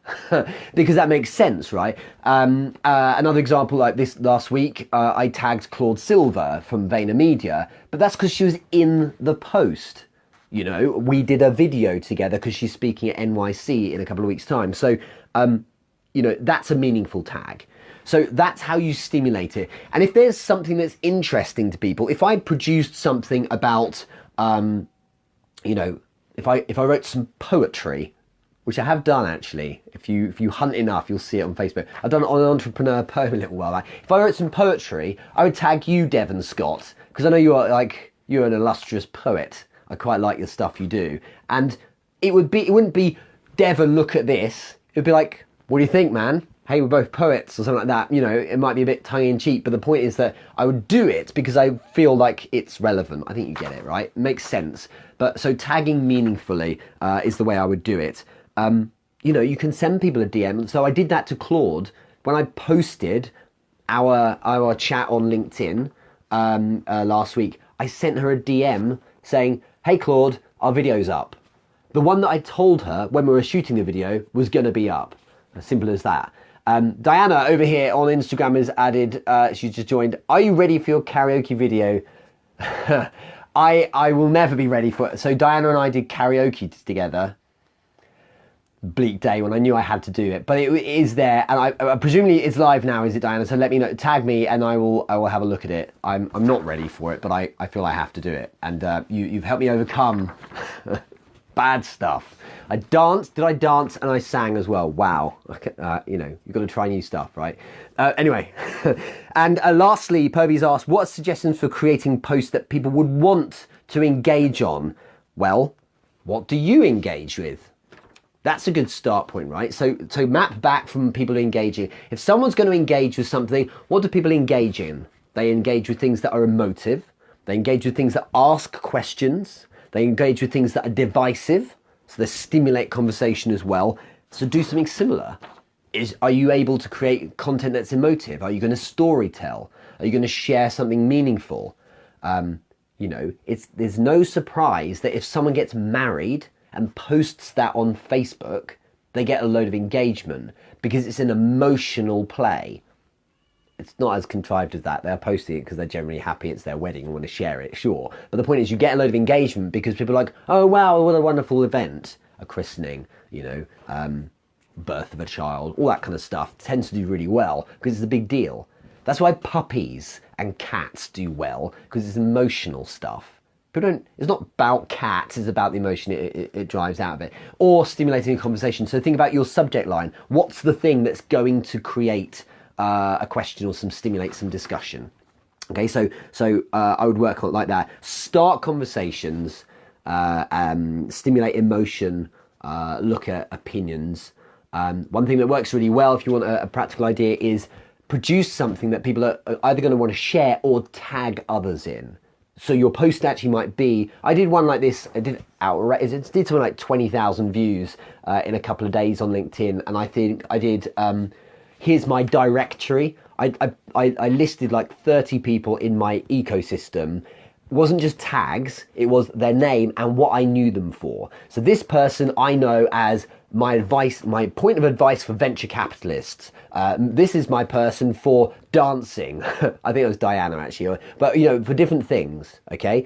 Speaker 1: because that makes sense, right? Another example like this last week, I tagged Claude Silver from VaynerMedia, but that's because she was in the post. You know, we did a video together because she's speaking at NYC in a couple of weeks' time. So, you know, that's a meaningful tag. So that's how you stimulate it. And if there's something that's interesting to people, if I produced something about, you know, if I wrote some poetry, which I have done actually, if you hunt enough, you'll see it on Facebook. I've done it on Entrepreneur Poem a little while back. If I wrote some poetry, I would tag you, Devon Scott, because I know you're an illustrious poet. I quite like the stuff you do. And it wouldn't be, Devon, look at this. It would be like, what do you think, man? Hey, we're both poets or something like that. You know, it might be a bit tongue-in-cheek, but the point is that I would do it because I feel like it's relevant. I think you get it, right? It makes sense. But so tagging meaningfully is the way I would do it. You know, you can send people a DM. So I did that to Claude when I posted our chat on LinkedIn last week. I sent her a DM saying, hey, Claude, our video's up. The one that I told her when we were shooting the video was going to be up. As simple as that. Diana over here on Instagram has added, she's just joined, are you ready for your karaoke video? I will never be ready for it. So Diana and I did karaoke together. Bleak day when I knew I had to do it, but it is there, and I presumably it's live now, is it, Diana? So let me know, tag me, and I will have a look at it. I'm not ready for it, but I feel I have to do it, and you've helped me overcome bad stuff. I danced, did I dance? And I sang as well. Wow. You know, you've got to try new stuff, right? Anyway, and lastly, Purvy's asked, what are suggestions for creating posts that people would want to engage on? Well, what do you engage with? That's a good start point, right? So map back from people engaging. If someone's going to engage with something, what do people engage in? They engage with things that are emotive. They engage with things that ask questions. They engage with things that are divisive. So they stimulate conversation as well. So do something similar. Are you able to create content that's emotive? Are you going to story tell? Are you going to share something meaningful? You know, there's no surprise that if someone gets married and posts that on Facebook, they get a load of engagement because it's an emotional play. It's not as contrived as that. They're posting it because they're generally happy it's their wedding and want to share it, sure. But the point is you get a load of engagement because people are like, oh wow, what a wonderful event. A christening, you know, birth of a child, all that kind of stuff tends to do really well because it's a big deal. That's why puppies and cats do well, because it's emotional stuff. It's not about cats, it's about the emotion it drives out of it. Or stimulating a conversation. So think about your subject line. What's the thing that's going to create a question or stimulate some discussion. Okay, so I would work on it like that. Start conversations, stimulate emotion, look at opinions. One thing that works really well if you want a practical idea is produce something that people are either going to want to share or tag others in. So your post actually might be, I did one like this, I did something like 20,000 views in a couple of days on LinkedIn, and I think I did, here's my directory. I listed like 30 people in my ecosystem. It wasn't just tags, it was their name and what I knew them for. So this person I know as my point of advice for venture capitalists. This is my person for dancing. I think it was Diana actually, but for different things, okay?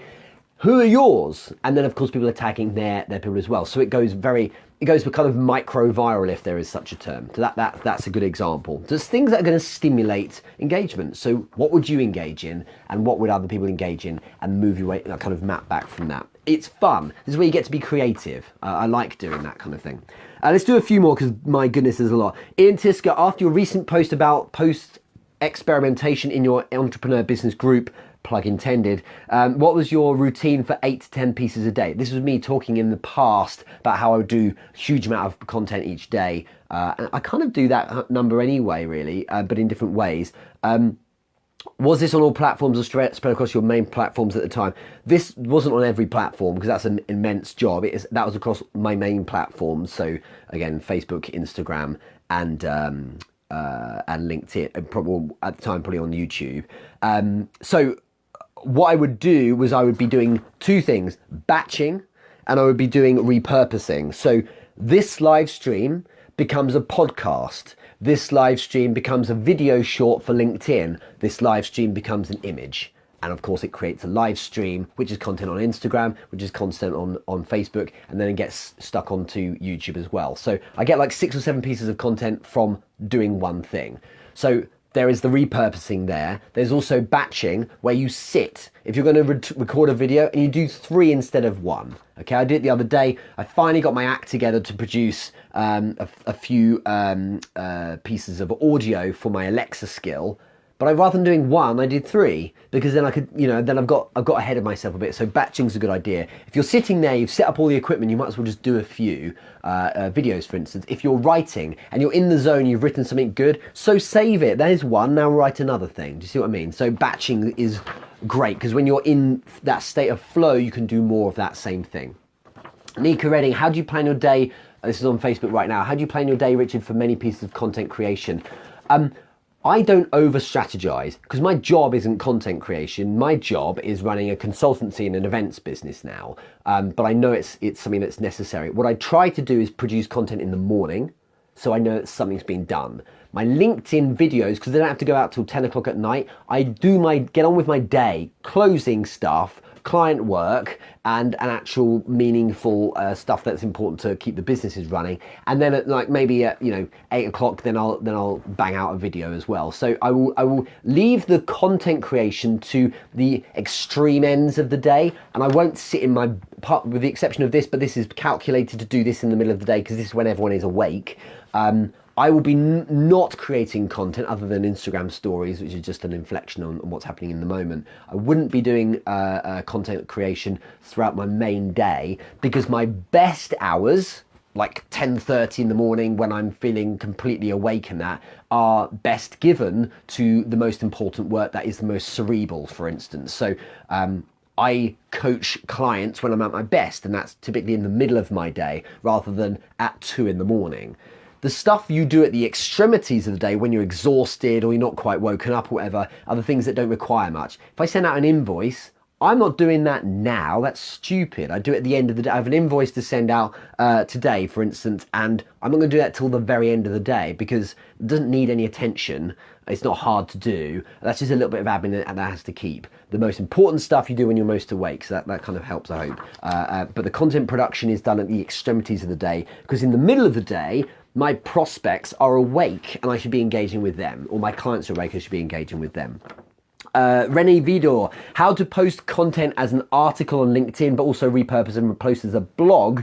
Speaker 1: Who are yours? And then of course people are tagging their people as well. So it goes for kind of micro viral, if there is such a term. So that's a good example. There's things that are going to stimulate engagement. So what would you engage in and what would other people engage in, and move your way, kind of map back from that. It's fun. This is where you get to be creative. I like doing that kind of thing. Let's do a few more because my goodness, there's a lot. Ian Tisker, after your recent post about post-experimentation in your entrepreneur business group, plug intended, what was your routine for 8 to 10 pieces a day? This was me talking in the past about how I would do a huge amount of content each day. And I kind of do that number anyway, really, but in different ways. Was this on all platforms or spread across your main platforms at the time? This wasn't on every platform because that's an immense job. That was across my main platforms. So again, Facebook, Instagram, and LinkedIn, and probably at the time probably on YouTube. So what I would do was I would be doing two things: batching, and I would be doing repurposing. So this live stream becomes a podcast. This live stream becomes a video short for LinkedIn. This live stream becomes an image. And of course it creates a live stream, which is content on Instagram, which is content on Facebook, and then it gets stuck onto YouTube as well. So I get like 6 or 7 pieces of content from doing one thing. So there is the repurposing there. There's also batching, where you sit. If you're going to record a video and you do 3 instead of 1. Okay, I did it the other day. I finally got my act together to produce a few pieces of audio for my Alexa skill. But rather than doing 1, I did 3, because then I could, then I've got ahead of myself a bit. So batching's a good idea. If you're sitting there, you've set up all the equipment, you might as well just do a few videos, for instance. If you're writing and you're in the zone, you've written something good, so save it. There's one, now write another thing. Do you see what I mean? So batching is great, because when you're in that state of flow, you can do more of that same thing. Nika Redding, how do you plan your day? This is on Facebook right now. How do you plan your day, Richard, for many pieces of content creation? I don't over strategize, because my job isn't content creation. My job is running a consultancy and an events business now. But I know it's something that's necessary. What I try to do is produce content in the morning, so I know that something's been done. My LinkedIn videos, because they don't have to go out till 10 o'clock at night, I get on with my day, closing stuff, client work, and an actual meaningful stuff that's important to keep the businesses running. And then at maybe at 8 o'clock, then I'll bang out a video as well. So I will leave the content creation to the extreme ends of the day, and I won't sit in my part, with the exception of this, but this is calculated to do this in the middle of the day because this is when everyone is awake. I will be not creating content other than Instagram stories, which is just an inflection on what's happening in the moment. I wouldn't be doing content creation throughout my main day, because my best hours, like 10:30 in the morning when I'm feeling completely awake, and that are best given to the most important work that is the most cerebral, for instance. So I coach clients when I'm at my best, and that's typically in the middle of my day rather than at 2 in the morning. The stuff you do at the extremities of the day when you're exhausted or you're not quite woken up or whatever are the things that don't require much. If I send out an invoice, I'm not doing that now. That's stupid. I do it at the end of the day. I have an invoice to send out today, for instance, and I'm not going to do that till the very end of the day because it doesn't need any attention. It's not hard to do. That's just a little bit of admin that has to keep. The most important stuff you do when you're most awake, so that kind of helps, I hope. But the content production is done at the extremities of the day, because in the middle of the day, my prospects are awake and I should be engaging with them, or my clients are awake, I should be engaging with them. Rene Vidor, how to post content as an article on LinkedIn, but also repurpose and post as a blog,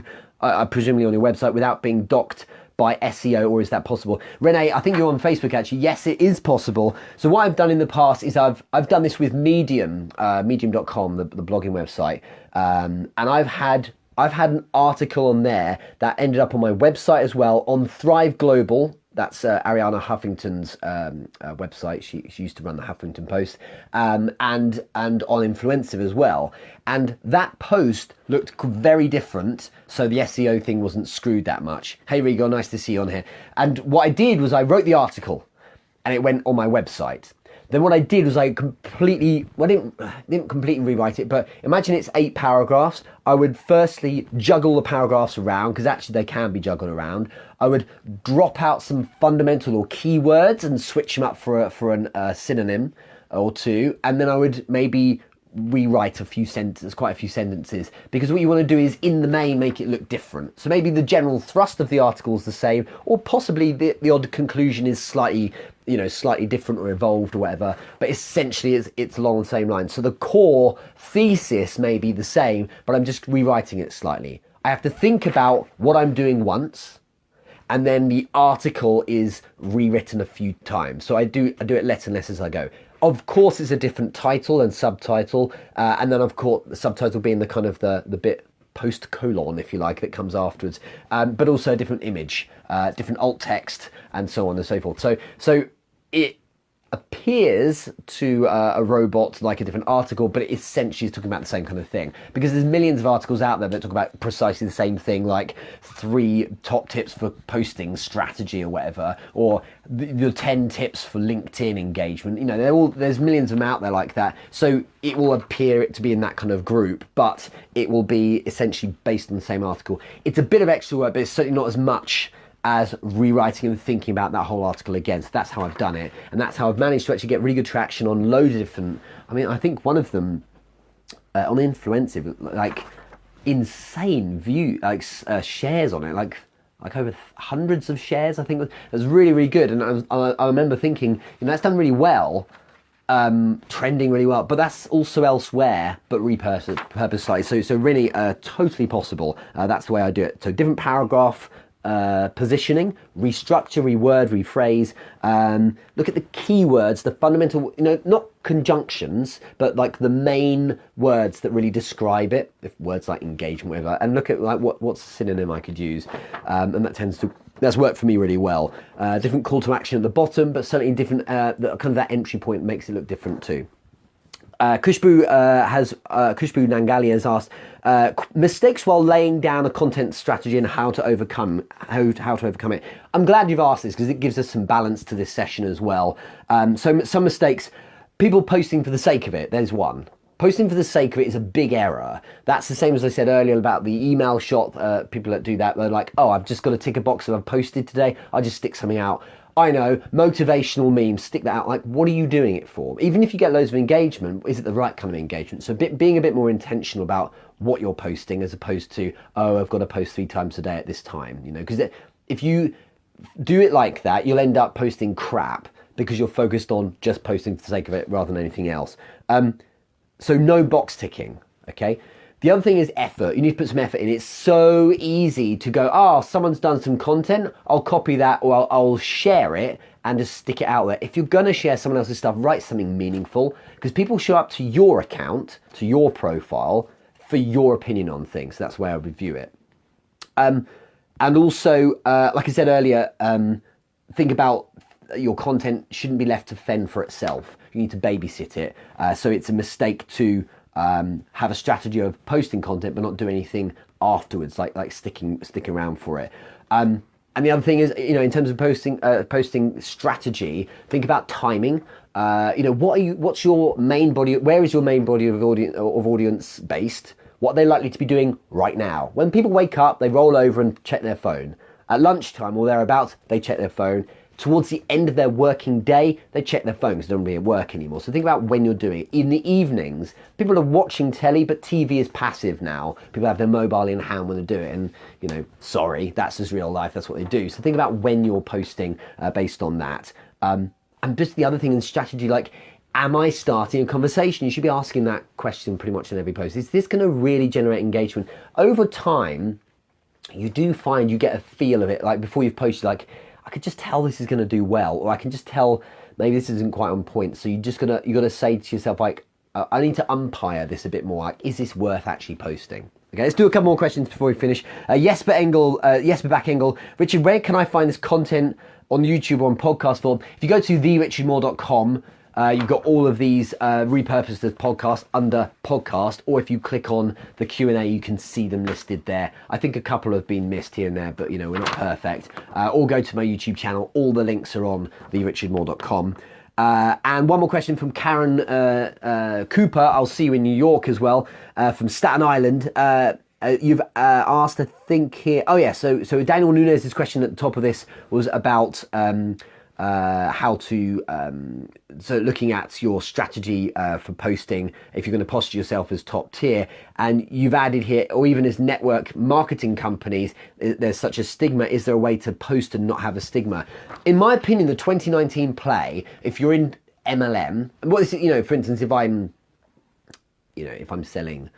Speaker 1: presumably on your website, without being docked by SEO, or is that possible? Renee, I think you're on Facebook actually. Yes, it is possible. So what I've done in the past is I've done this with Medium, medium.com, the blogging website, and I've had an article on there that ended up on my website as well, on Thrive Global. That's Ariana Huffington's website. She used to run the Huffington Post, and on Influensive as well. And that post looked very different, so the SEO thing wasn't screwed that much. Hey Rigo, nice to see you on here. And what I did was I wrote the article, and it went on my website. Then what I did was I didn't completely rewrite it, but imagine it's 8 paragraphs. I would firstly juggle the paragraphs around, because actually they can be juggled around. I would drop out some fundamental or keywords and switch them up for a synonym or two, and then I would maybe rewrite quite a few sentences, because what you want to do is in the main make it look different. So maybe the general thrust of the article is the same, or possibly the odd conclusion is slightly different or evolved or whatever, but essentially it's along the same line. So the core thesis may be the same, but I'm just rewriting it slightly. I have to think about what I'm doing once, and then the article is rewritten a few times. So I do it less and less as I go. Of course, it's a different title and subtitle, and then of course the subtitle being the kind of the bit post colon, if you like, that comes afterwards, but also a different image, different alt text, and so on and so forth. So it appears to a robot like a different article, but it essentially is talking about the same kind of thing, because there's millions of articles out there that talk about precisely the same thing, like 3 top tips for posting strategy or whatever, or the 10 tips for LinkedIn engagement. You know, there's millions of them out there like that. So it will appear to be in that kind of group, but it will be essentially based on the same article. It's a bit of extra work, but it's certainly not as much as rewriting and thinking about that whole article again. So that's how I've done it, and that's how I've managed to actually get really good traction on loads of different, I think one of them on Influensive, like insane shares on it, like over hundreds of shares. I think it was really, really good. And I remember thinking, that's done really well, trending really well, but that's also elsewhere, but repurposed slightly. So really totally possible. That's the way I do it. So different paragraph positioning, restructure, reword, rephrase, look at the keywords, the fundamental, not conjunctions, but like the main words that really describe it, if words like engagement, whatever, and look at like what's a synonym I could use, and that's worked for me really well. Different call to action at the bottom, but certainly different, kind of that entry point makes it look different too. Kushbu Nangali has asked mistakes while laying down a content strategy and how to overcome it. I'm glad you've asked this, because it gives us some balance to this session as well. So some mistakes, people posting for the sake of it. There's one. Posting for the sake of it is a big error. That's the same as I said earlier about the email shot. People that do that, they're like, oh, I've just got to tick a box that I've posted today. I'll just stick something out. I know, motivational memes, stick that out. Like, what are you doing it for? Even if you get loads of engagement, is it the right kind of engagement? So being a bit more intentional about what you're posting, as opposed to, oh, I've got to post 3 times a day at this time, because if you do it like that, you'll end up posting crap, because you're focused on just posting for the sake of it rather than anything else. So no box ticking, okay? The other thing is effort. You need to put some effort in. It's so easy to go, oh, someone's done some content, I'll copy that, or I'll share it and just stick it out there. If you're going to share someone else's stuff, write something meaningful, because people show up to your account, to your profile, for your opinion on things. That's where I would view it. And also, like I said earlier, think about your content shouldn't be left to fend for itself. You need to babysit it. So it's a mistake to have a strategy of posting content but not do anything afterwards, like sticking around for it. And the other thing is, in terms of posting strategy, think about timing. What's your main body? Where is your main body of audience based? What are they likely to be doing right now? When people wake up, they roll over and check their phone. At lunchtime or thereabouts, they check their phone. Towards the end of their working day, they check their phone because they don't be at work anymore. So think about when you're doing it. In the evenings, people are watching telly, but TV is passive now. People have their mobile in hand when they do it. And, sorry, that's just real life. That's what they do. So think about when you're posting based on that. And just the other thing in strategy, like, am I starting a conversation? You should be asking that question pretty much in every post. Is this going to really generate engagement? Over time, you do find you get a feel of it. Like before you've posted, like, I could just tell this is going to do well, or I can just tell maybe this isn't quite on point. So you got to say to yourself, like, I need to umpire this a bit more. Like, is this worth actually posting? Okay, let's do a couple more questions before we finish. Jesper Backengel, Richard, where can I find this content on YouTube or on podcast form? If you go to therichardmoore.com, you've got all of these repurposed as podcasts under podcast, or if you click on the Q&A, you can see them listed there. I think a couple have been missed here and there, but we're not perfect. Or go to my YouTube channel. All the links are on therichardmoore.com. And one more question from Karen Cooper. I'll see you in New York as well, from Staten Island. You've asked, I think here. Oh yeah, so Daniel Nunez's question at the top of this was about how to so looking at your strategy for posting if you're going to posture yourself as top tier, and you've added here, or even as network marketing companies, there's such a stigma. Is there a way to post and not have a stigma? In my opinion, the 2019 play, if you're in MLM, what is it, for instance, if I'm selling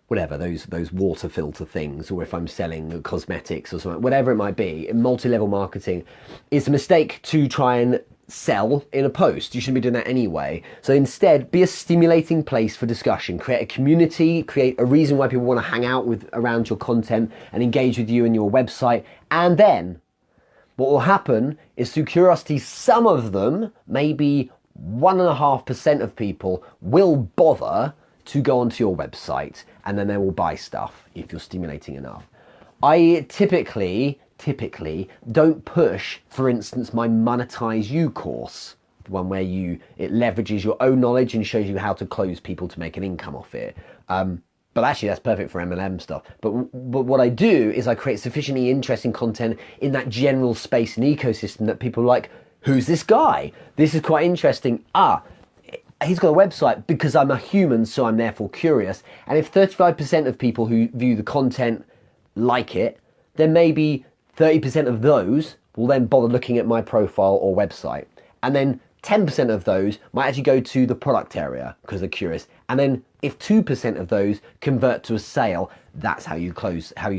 Speaker 1: whatever, those water filter things, or if I'm selling cosmetics or something, whatever it might be, in multi-level marketing, it's a mistake to try and sell in a post. You shouldn't be doing that anyway. So instead, be a stimulating place for discussion. Create a community, create a reason why people want to hang out around your content and engage with you and your website. And then what will happen is, through curiosity, some of them, maybe 1.5% of people, will bother to go onto your website, and then they will buy stuff if you're stimulating enough. I typically don't push, for instance, my Monetize You course, the one where it leverages your own knowledge and shows you how to close people to make an income off it. But actually that's perfect for MLM stuff. But what I do is I create sufficiently interesting content in that general space and ecosystem that people are like, who's this guy? This is quite interesting. He's got a website, because I'm a human, so I'm therefore curious. And if 35% of people who view the content like it, then maybe 30% of those will then bother looking at my profile or website. And then 10% of those might actually go to the product area because they're curious. And then if 2% of those convert to a sale, that's how you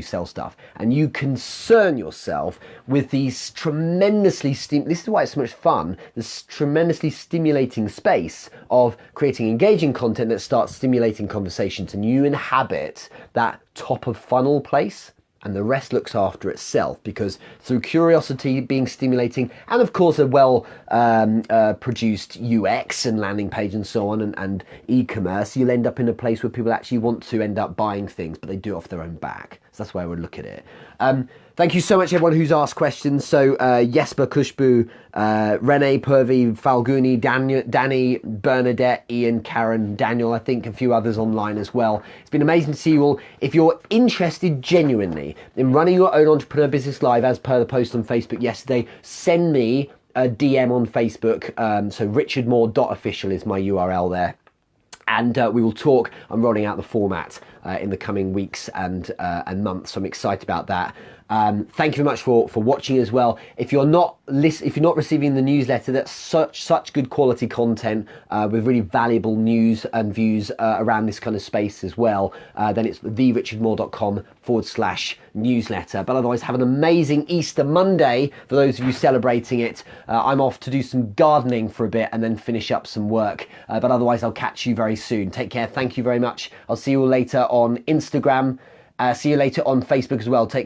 Speaker 1: sell stuff. And you concern yourself with these tremendously, this is why it's so much fun, this tremendously stimulating space of creating engaging content that starts stimulating conversations, and you inhabit that top of funnel place. And the rest looks after itself, because through curiosity being stimulating, and of course a well produced UX and landing page and so on, and e-commerce, you'll end up in a place where people actually want to end up buying things, but they do it off their own back. So that's why I would look at it. Thank you so much, everyone who's asked questions. So Jesper, Kushbu, Renee, Purvi, Falguni, Danny, Bernadette, Ian, Karen, Daniel, I think a few others online as well. It's been amazing to see you all. If you're interested genuinely in running your own Entrepreneur Business Live, as per the post on Facebook yesterday, send me a DM on Facebook. So richardmoore.official is my URL there. And we will talk. I'm rolling out the format in the coming weeks and months, so I'm excited about that. Thank you very much for watching as well. If you're not receiving the newsletter, that's such good quality content with really valuable news and views around this kind of space as well, then it's therichardmoore.com/newsletter. But otherwise, have an amazing Easter Monday for those of you celebrating it. I'm off to do some gardening for a bit and then finish up some work. But otherwise, I'll catch you very soon. Take care. Thank you very much. I'll see you all later on Instagram. See you later on Facebook as well. Take